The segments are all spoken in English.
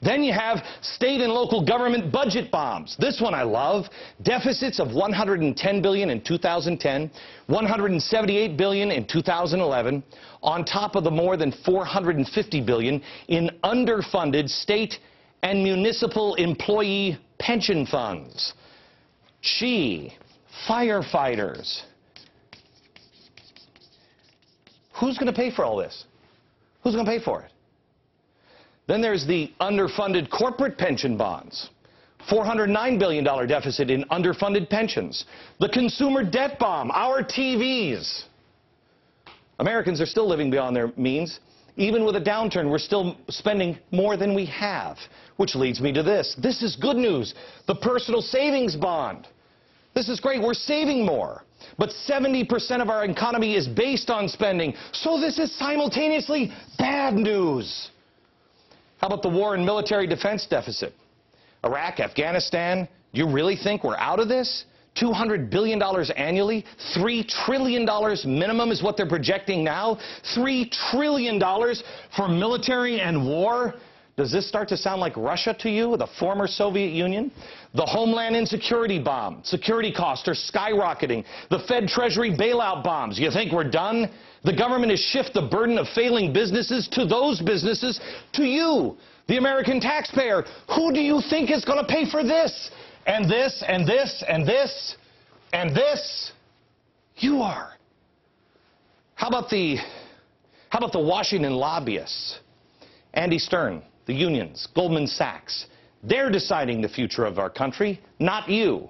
Then you have state and local government budget bombs. This one I love. Deficits of $110 billion in 2010, $178 billion in 2011, on top of the more than $450 billion in underfunded state and municipal employee pension funds. Gee, firefighters. Who's going to pay for all this? Who's going to pay for it? Then there's the underfunded corporate pension bonds. $409 billion deficit in underfunded pensions. The consumer debt bomb, our TVs. Americans are still living beyond their means. Even with a downturn, we're still spending more than we have. Which leads me to this. This is good news. The personal savings bond. This is great. We're saving more. But 70% of our economy is based on spending. So this is simultaneously bad news. How about the war and military defense deficit? Iraq, Afghanistan, do you really think we're out of this? $200 billion annually? $3 trillion minimum is what they're projecting now? $3 trillion for military and war? Does this start to sound like Russia to you, the former Soviet Union? The Homeland Insecurity bomb. Security costs are skyrocketing. The Fed Treasury bailout bombs. You think we're done? The government has shifted the burden of failing businesses to those businesses, to you, the American taxpayer. Who do you think is going to pay for this? And this, and this, and this, and this? You are. How about the Washington lobbyists? Andy Stern, the unions, Goldman Sachs. They're deciding the future of our country, not you.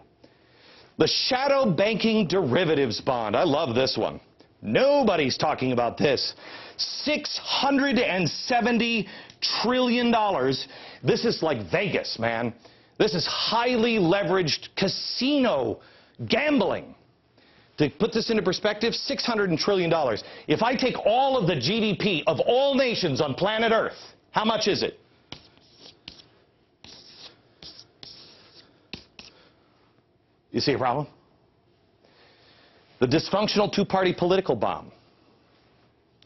The shadow banking derivatives bond. I love this one. Nobody's talking about this. $670 trillion. This is like Vegas, man. This is highly leveraged casino gambling. To put this into perspective, $600 trillion. If I take all of the GDP of all nations on planet Earth, how much is it? You see a problem? The dysfunctional two-party political bomb.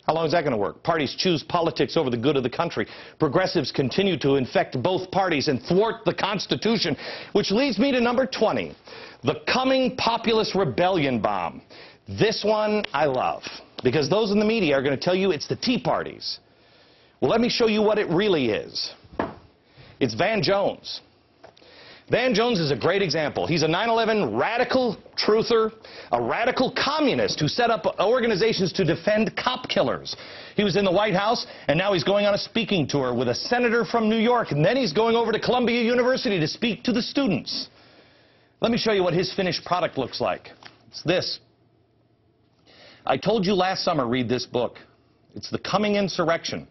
How long is that going to work? Parties choose politics over the good of the country. Progressives continue to infect both parties and thwart the Constitution, which leads me to number 20, the coming populist rebellion bomb. This one I love, because those in the media are going to tell you it's the Tea Parties. Well, let me show you what it really is. It's Van Jones. Van Jones is a great example. He's a 9/11 radical truther, a radical communist who set up organizations to defend cop killers. He was in the White House, and now he's going on a speaking tour with a senator from New York, and then he's going over to Columbia University to speak to the students. Let me show you what his finished product looks like. It's this. I told you last summer, read this book. It's The Coming Insurrection.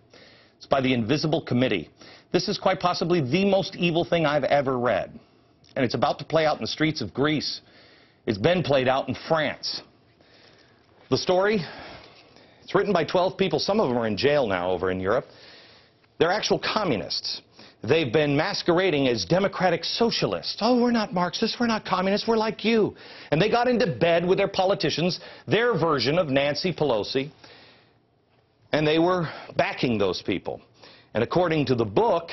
It's by the Invisible Committee. This is quite possibly the most evil thing I've ever read. And it's about to play out in the streets of Greece. It's been played out in France. The story, it's written by 12 people. Some of them are in jail now over in Europe. They're actual communists. They've been masquerading as democratic socialists. Oh, we're not Marxists, we're not communists, we're like you. And they got into bed with their politicians, their version of Nancy Pelosi, and they were backing those people. And according to the book,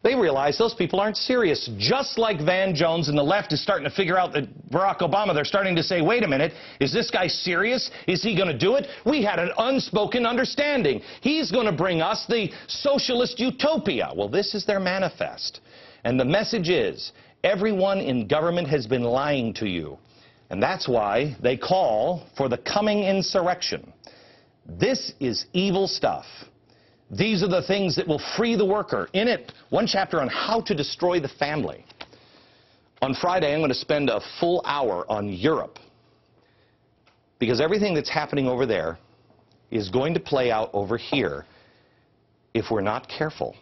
they realize those people aren't serious. Just like Van Jones and the left is starting to figure out that Barack Obama, they're starting to say, wait a minute, is this guy serious? Is he going to do it? We had an unspoken understanding. He's going to bring us the socialist utopia. Well, this is their manifest. And the message is, everyone in government has been lying to you. And that's why they call for the coming insurrection. This is evil stuff. These are the things that will free the worker. In it, one chapter on how to destroy the family. On Friday, I'm going to spend a full hour on Europe, because everything that's happening over there is going to play out over here if we're not careful.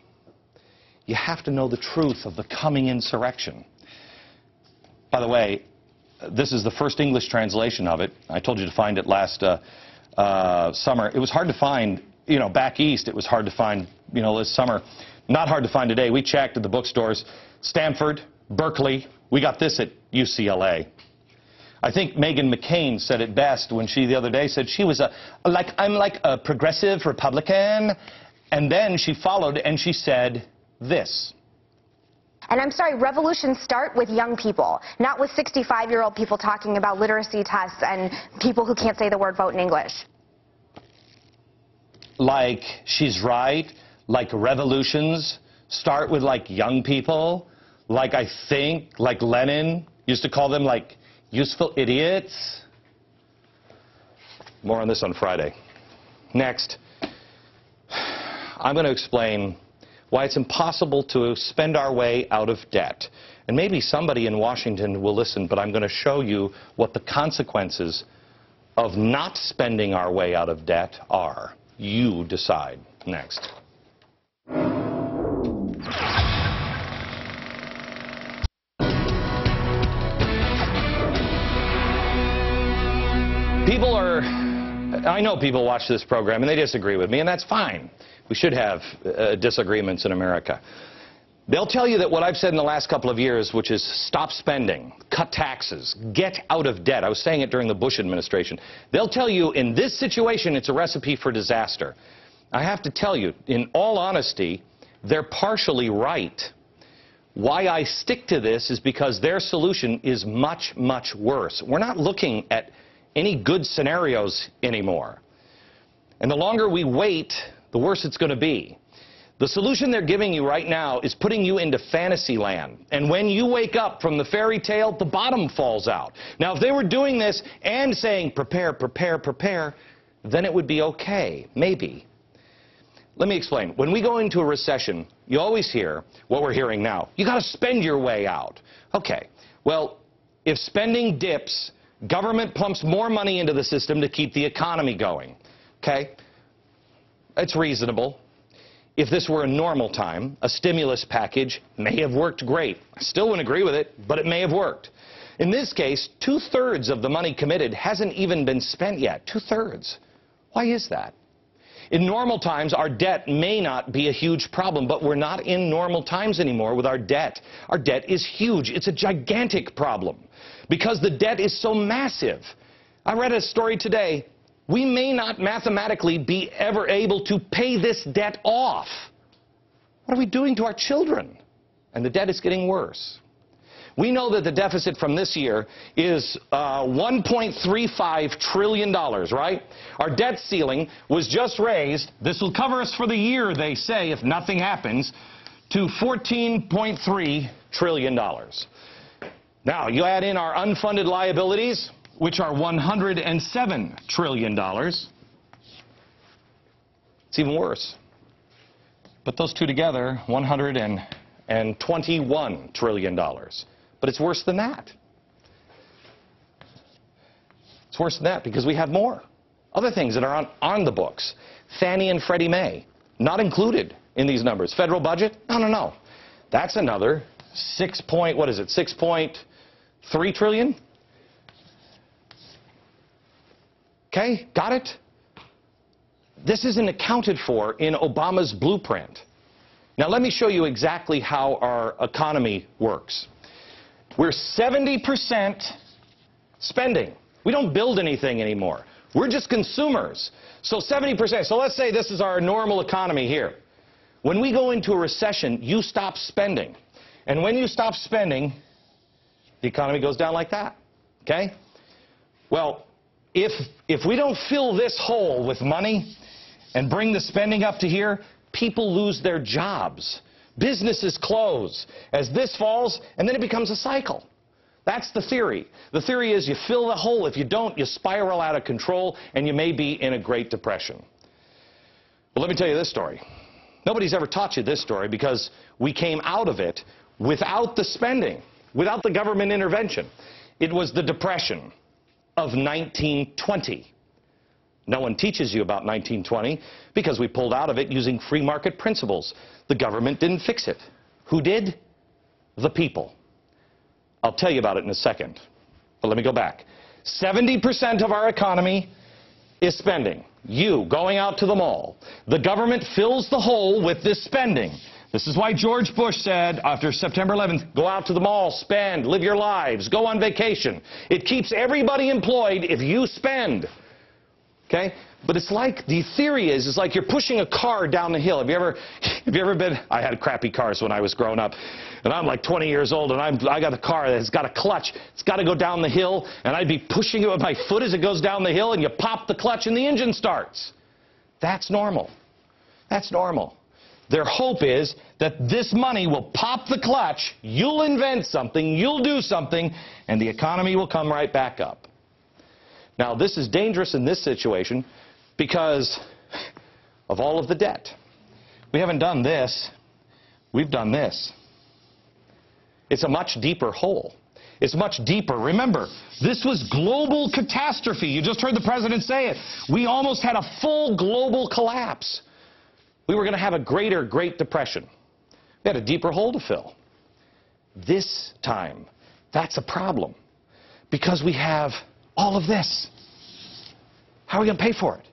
You have to know the truth of the coming insurrection. By the way, this is the first English translation of it. I told you to find it last summer. It was hard to find. You know, back east, it was hard to find, you know, this summer. Not hard to find today. We checked at the bookstores. Stanford, Berkeley. We got this at UCLA. I think Meghan McCain said it best when she the other day said she was I'm like a progressive Republican. And then she followed and she said, this. And I'm sorry, revolutions start with young people, not with 65-year-old people talking about literacy tests and people who can't say the word vote in English. Like, she's right. Like, revolutions start with, like, young people. Like, I think, like Lenin used to call them, like, useful idiots. More on this on Friday. Next, I'm going to explain why it's impossible to spend our way out of debt. And maybe somebody in Washington will listen, but I'm going to show you what the consequences of not spending our way out of debt are. You decide. Next. I know people watch this program and they disagree with me, and that's fine. We should have disagreements in America. They'll tell you that what I've said in the last couple of years, which is stop spending, cut taxes, get out of debt. I was saying it during the Bush administration. They'll tell you in this situation it's a recipe for disaster. I have to tell you, in all honesty, they're partially right. Why I stick to this is because their solution is much, much worse. We're not looking at any good scenarios anymore. And the longer we wait, the worse it's going to be. The solution they're giving you right now is putting you into fantasy land. And when you wake up from the fairy tale, the bottom falls out. Now, if they were doing this and saying, prepare, prepare, prepare, then it would be okay, maybe. Let me explain. When we go into a recession, you always hear what we're hearing now. You got to spend your way out. Okay, well, if spending dips, government pumps more money into the system to keep the economy going. Okay? It's reasonable. If this were a normal time, a stimulus package may have worked great. I still wouldn't agree with it, but it may have worked. In this case, 2/3 of the money committed hasn't even been spent yet. 2/3. Why is that? In normal times, our debt may not be a huge problem, but we're not in normal times anymore with our debt. Our debt is huge. It's a gigantic problem because the debt is so massive. I read a story today. We may not mathematically be ever able to pay this debt off. What are we doing to our children? And the debt is getting worse. We know that the deficit from this year is $1.35 trillion, right? Our debt ceiling was just raised. This will cover us for the year, they say, if nothing happens, to $14.3 trillion. Now, you add in our unfunded liabilities, which are $107 trillion. It's even worse. Put those two together, $121 trillion. But it's worse than that. It's worse than that because we have more. Other things that are on the books. Fannie and Freddie Mae, not included in these numbers. Federal budget? No. That's another $6.3 trillion? Okay, got it? This isn't accounted for in Obama's blueprint. Now let me show you exactly how our economy works. We're 70% spending. We don't build anything anymore. We're just consumers. So 70%. So let's say this is our normal economy here. When we go into a recession, you stop spending. And when you stop spending, the economy goes down like that. Okay? Well, if we don't fill this hole with money and bring the spending up to here, people lose their jobs. Businesses close as this falls, and then it becomes a cycle. That's the theory. The theory is you fill the hole. If you don't, you spiral out of control, and you may be in a Great Depression. Well, let me tell you this story. Nobody's ever taught you this story because we came out of it without the spending, without the government intervention. It was the Depression of 1920. No one teaches you about 1920 because we pulled out of it using free market principles. The government didn't fix it. Who did? The people. I'll tell you about it in a second. But let me go back. 70% of our economy is spending. You going out to the mall. The government fills the hole with this spending. This is why George Bush said after September 11th, go out to the mall, spend, live your lives, go on vacation. It keeps everybody employed if you spend. Okay? But it's like, the theory is, it's like you're pushing a car down the hill. Have you ever been, I had crappy cars when I was growing up, and I'm like 20 years old, and I got a car that's got a clutch. It's got to go down the hill, and I'd be pushing it with my foot as it goes down the hill, and you pop the clutch and the engine starts. That's normal. That's normal. Their hope is that this money will pop the clutch, you'll invent something, you'll do something, and the economy will come right back up. Now, this is dangerous in this situation because of all of the debt. We haven't done this. We've done this. It's a much deeper hole. It's much deeper. Remember, this was global catastrophe. You just heard the president say it. We almost had a full global collapse. We were going to have a Great Depression. We had a deeper hole to fill. This time, that's a problem because we have all of this. How are we going to pay for it?